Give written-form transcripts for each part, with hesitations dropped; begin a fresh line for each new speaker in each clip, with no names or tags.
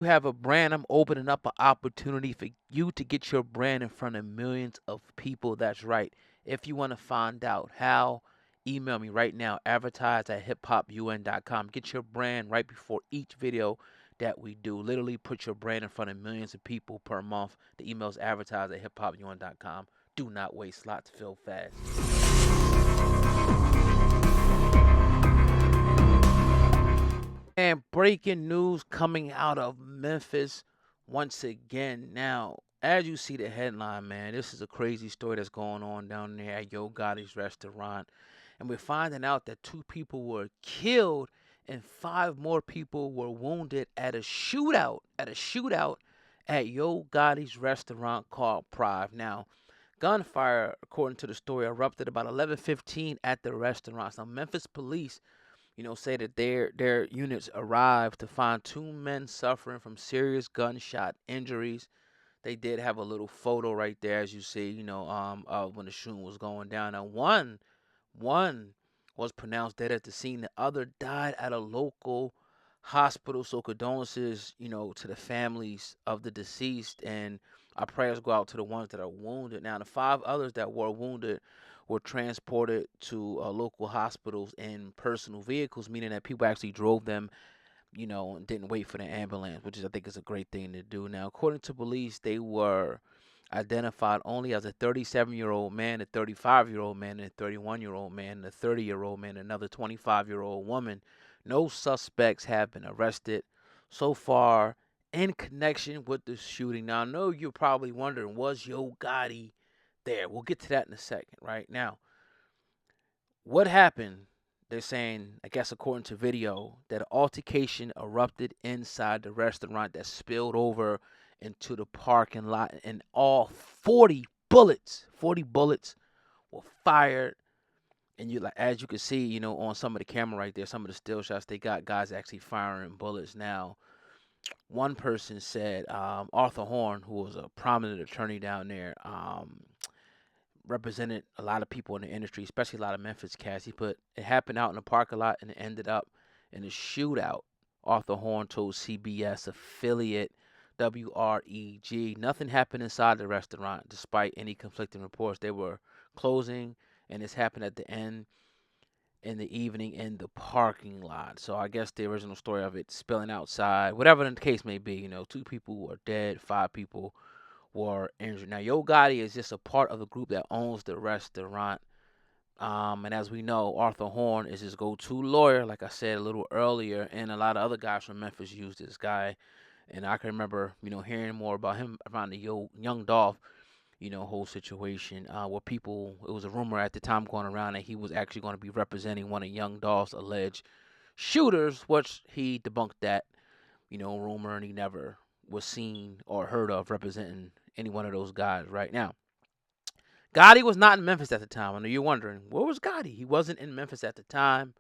You have a brand, I'm opening up an opportunity for you to get your brand in front of millions of people. That's right. If you want to find out how, email me right now, advertise at hiphopun.com. Get your brand right before each video that we do. Literally put your brand in front of millions of people per month. The email's advertise at hiphopun.com. Do not waste slots, fill fast. And breaking news coming out of Memphis once again. Now, as you see the headline, man, this is a crazy story that's going on down there at Yo Gotti's restaurant. And we're finding out that 2 people were killed and 5 more people were wounded at a shootout. At Yo Gotti's restaurant called Prive. Now, gunfire, according to the story, erupted about 11:15 at the restaurant. Now, Memphis police say that their units arrived to find 2 men suffering from serious gunshot injuries. They did have a little photo right there, as you see, of when the shooting was going down. Now, one was pronounced dead at the scene. The other died at a local hospital. So condolences, to the families of the deceased, and our prayers go out to the ones that are wounded. Now, the 5 others that were wounded were transported to local hospitals in personal vehicles, meaning that people actually drove them, and didn't wait for the ambulance, which I think is a great thing to do. Now, according to police, they were identified only as a 37-year-old man, a 35-year-old man, and a 31-year-old man, and a 30-year-old man, and another 25-year-old woman. No suspects have been arrested so far in connection with the shooting. Now, I know you're probably wondering, was Yo Gotti there? We'll get to that in a second. Right now, what happened? They're saying, I guess according to video, that an altercation erupted inside the restaurant that spilled over into the parking lot, and all 40 bullets were fired. And you, like, as you can see, on some of the camera right there, some of the still shots, they got guys actually firing bullets. Now, one person said, Arthur Horne, who was a prominent attorney down there, represented a lot of people in the industry, especially a lot of Memphis cats. He put it happened out in the parking lot and it ended up in a shootout. Arthur Horne told CBS affiliate WREG. Nothing happened inside the restaurant, despite any conflicting reports. They were closing, and this happened at the end in the evening in the parking lot. So I guess the original story of it spilling outside, whatever the case may be, 2 people were dead, 5 people were injured. Now, Yo Gotti is just a part of the group that owns the restaurant. And as we know, Arthur Horne is his go-to lawyer, like I said a little earlier, and a lot of other guys from Memphis use this guy. And I can remember, hearing more about him around the Young Dolph, whole situation, where it was a rumor at the time going around that he was actually going to be representing one of Young Dolph's alleged shooters, which he debunked that, rumor, and he never was seen or heard of representing any one of those guys right now. Gotti was not in Memphis at the time. I know you're wondering, where was Gotti? He wasn't in Memphis at the time,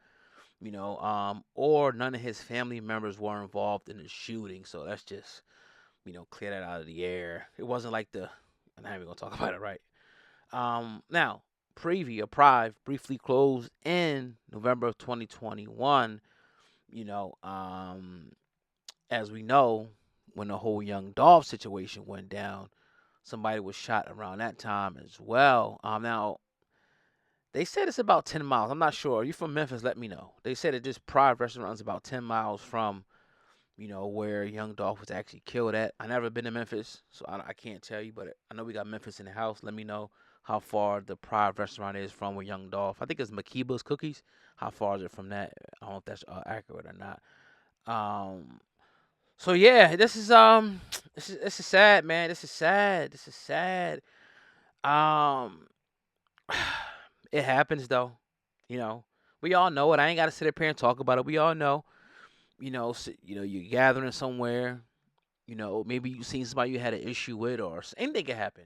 or none of his family members were involved in the shooting. So let's just, clear that out of the air. It wasn't like I'm not even gonna talk about it, right? Now, Prive briefly closed in November of 2021. You know, as we know, when the whole Young Dolph situation went down, somebody was shot around that time as well. Now they said it's about 10 miles. I'm not sure. Are you from Memphis? Let me know. They said that this Prive restaurant is about 10 miles from, where Young Dolph was actually killed at. I never been to Memphis, so I can't tell you, but I know we got Memphis in the house. Let me know how far the Prive restaurant is from where Young Dolph. I think it's Makiba's Cookies. How far is it from that? I don't know if that's accurate or not. Um, so yeah, this is sad, man. This is sad. This is sad. Um, it happens though. You know, we all know it. I ain't got to sit up here and talk about it. We all know. You're gathering somewhere. Maybe you seen somebody you had an issue with, or anything can happen.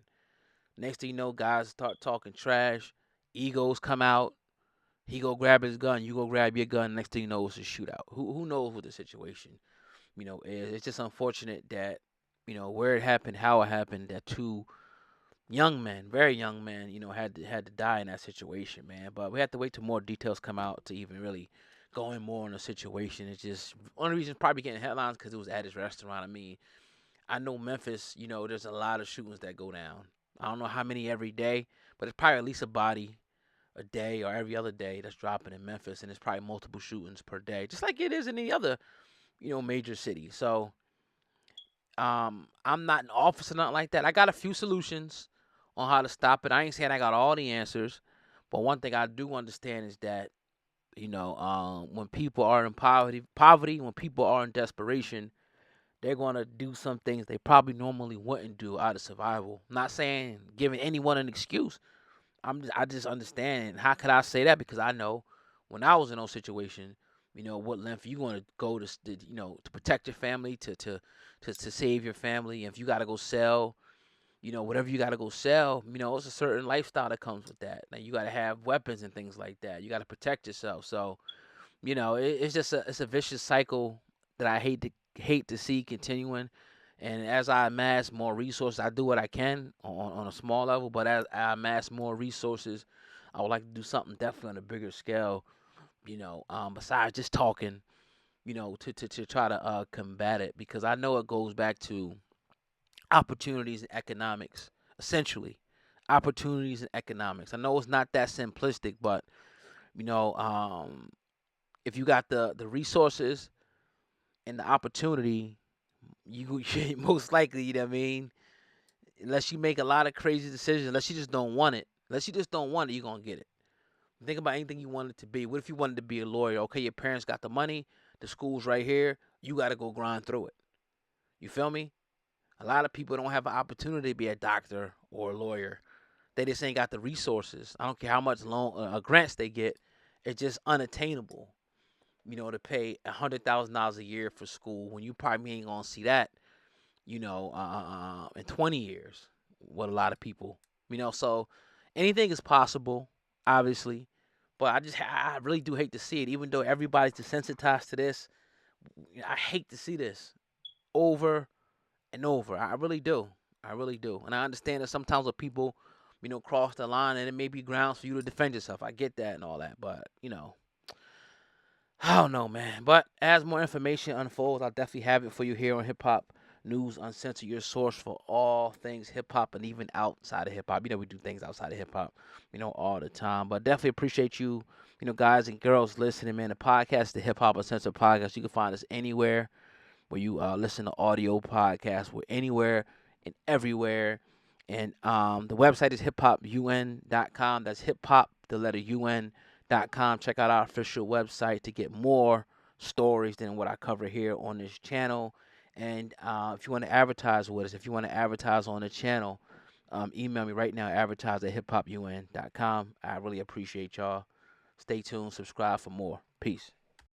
Next thing you know, guys start talking trash. Egos come out. He go grab his gun. You go grab your gun. Next thing you know, it's a shootout. Who knows what the situation is? It's just unfortunate that where it happened, how it happened, that 2 young men, very young men, had to die in that situation, man. But we have to wait till more details come out to even really going more on the situation. It's just only reason it's probably getting headlines because it was at his restaurant. I mean, I know Memphis. There's a lot of shootings that go down. I don't know how many every day, but it's probably at least a body a day or every other day that's dropping in Memphis, and it's probably multiple shootings per day, just like it is in any other major city. So I'm not an officer, nothing like that. I got a few solutions on how to stop it. I ain't saying I got all the answers, but one thing I do understand is that when people are in poverty, when people are in desperation, they're gonna do some things they probably normally wouldn't do out of survival. I'm not saying giving anyone an excuse. I just understand. How could I say that? Because I know when I was in those situations, what length you going to go to protect your family, to save your family. If you got to go sell, whatever you got to go sell, it's a certain lifestyle that comes with that. Like you got to have weapons and things like that. You got to protect yourself. So, it's just it's a vicious cycle that I hate to see continuing. And as I amass more resources, I do what I can on a small level. But as I amass more resources, I would like to do something definitely on a bigger scale. Besides just talking, to try to combat it, because I know it goes back to opportunities and economics, essentially, opportunities and economics. I know it's not that simplistic, but you know, um, if you got the resources and the opportunity, you most likely, you know what I mean. Unless you make a lot of crazy decisions, unless you just don't want it, you're gonna get it. Think about anything you wanted to be. What if you wanted to be a lawyer? Okay, your parents got the money, the school's right here. You got to go grind through it. You feel me? A lot of people don't have an opportunity to be a doctor or a lawyer. They just ain't got the resources. I don't care how much loan grants they get. It's just unattainable. To pay $100,000 a year for school when you probably ain't gonna see that. In 20 years, with a lot of people. So anything is possible, obviously. But I really do hate to see it, even though everybody's desensitized to this. I hate to see this over and over. I really do. I really do. And I understand that sometimes when people, cross the line and it may be grounds for you to defend yourself. I get that and all that. But, I don't know, man. But as more information unfolds, I'll definitely have it for you here on Hip Hop News Uncensored, your source for all things hip hop and even outside of hip hop. We do things outside of hip hop, all the time. But definitely appreciate you, guys and girls listening, man. The podcast, the Hip Hop Uncensored podcast. You can find us anywhere where you listen to audio podcasts. We're anywhere and everywhere. And the website is hiphopun.com. That's hip hop, the letter UN.com. Check out our official website to get more stories than what I cover here on this channel. And if you want to advertise with us, if you want to advertise on the channel, email me right now, advertise at hiphopun.com. I really appreciate y'all. Stay tuned, subscribe for more. Peace.